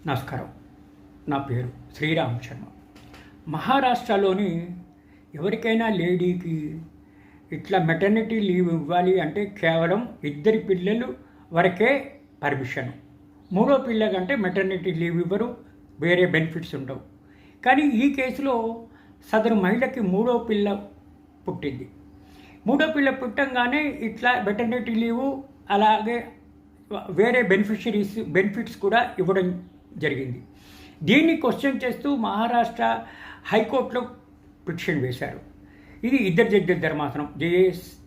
నమస్కారం. నా పేరు శ్రీరామ్ శర్మ. మహారాష్ట్రలోని ఎవరికైనా లేడీకి ఇట్లా మెటర్నిటీ లీవ్ ఇవ్వాలి అంటే కేవలం 2 పిల్లలు వరకే పర్మిషన్. 3వ పిల్ల కంటే మెటర్నిటీ లీవ్ ఇవ్వరు, వేరే బెనిఫిట్స్ ఉండవు. కానీ ఈ కేసులో సదరు మహిళకి 3వ పిల్ల పుట్టింది. 3వ పిల్ల పుట్టంగానే ఇట్లా మెటర్నిటీ లీవు అలాగే వేరే బెనిఫిట్స్ కూడా ఇవ్వడం జరిగింది. దీన్ని క్వశ్చన్ చేస్తూ మహారాష్ట్ర హైకోర్టులో పిటిషన్ వేశారు. ఇది 2 జడ్జిల ధర్మాసనం,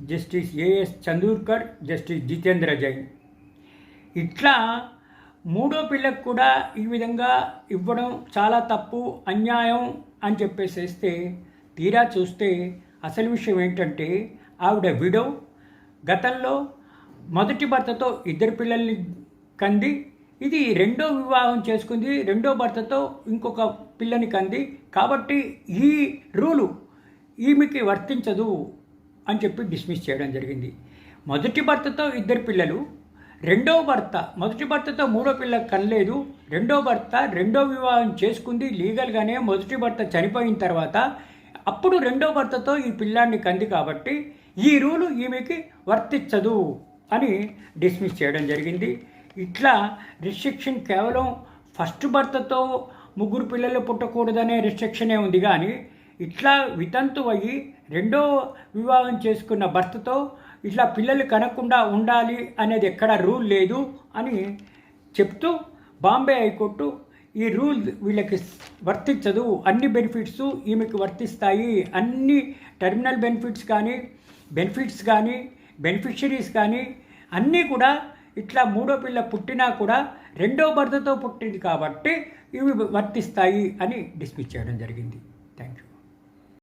justice AS Chandurkar, justice Jitendra Jain. ఇట్లా 3వ పిల్లకు కూడా ఈ విధంగా ఇవ్వడం చాలా తప్పు, అన్యాయం అని చెప్పేసేస్తే తీరా చూస్తే అసలు విషయం ఏంటంటే ఆవిడ విడో, గతంలో మొదటి భర్తతో 2 పిల్లల్ని కంది. ఇది 2వ వివాహం చేసుకుంది, 2వ భర్తతో ఇంకొక పిల్లని కంది. కాబట్టి ఈ రూలు ఈమెకి వర్తించదు అని చెప్పి డిస్మిస్ చేయడం జరిగింది. మొదటి భర్తతో 2 పిల్లలు, 2వ భర్త మొదటి భర్తతో 3వ పిల్ల కనలేదు, 2వ భర్త 2వ వివాహం చేసుకుంది లీగల్గానే. మొదటి భర్త చనిపోయిన తర్వాత అప్పుడు 2వ భర్తతో ఈ పిల్లాన్ని కంది. కాబట్టి ఈ రూలు ఈమెకి వర్తించదు అని డిస్మిస్ చేయడం జరిగింది. ఇట్లా రిస్ట్రిక్షన్ కేవలం ఫస్ట్ భర్తతో 3 పిల్లలు పుట్టకూడదనే రిస్ట్రిక్షనే ఉంది. కానీ ఇట్లా వితంతు అయ్యి 2వ వివాహం చేసుకున్న భర్తతో ఇట్లా పిల్లలు కనకుండా ఉండాలి అనేది ఎక్కడ రూల్ లేదు అని చెప్తూ బాంబే హైకోర్టు ఈ రూల్ వీళ్ళకి వర్తించదు, అన్ని బెనిఫిట్స్ ఈమెకి వర్తిస్తాయి, అన్ని టర్మినల్ బెనిఫిట్స్ కానీ బెనిఫిషరీస్ కానీ అన్నీ కూడా ఇట్లా 3వ పిల్ల పుట్టినా కూడా 2వ భర్తతో పుట్టింది కాబట్టి ఇవి వర్తిస్తాయి అని డిస్మిస్ చేయడం జరిగింది. Thank you.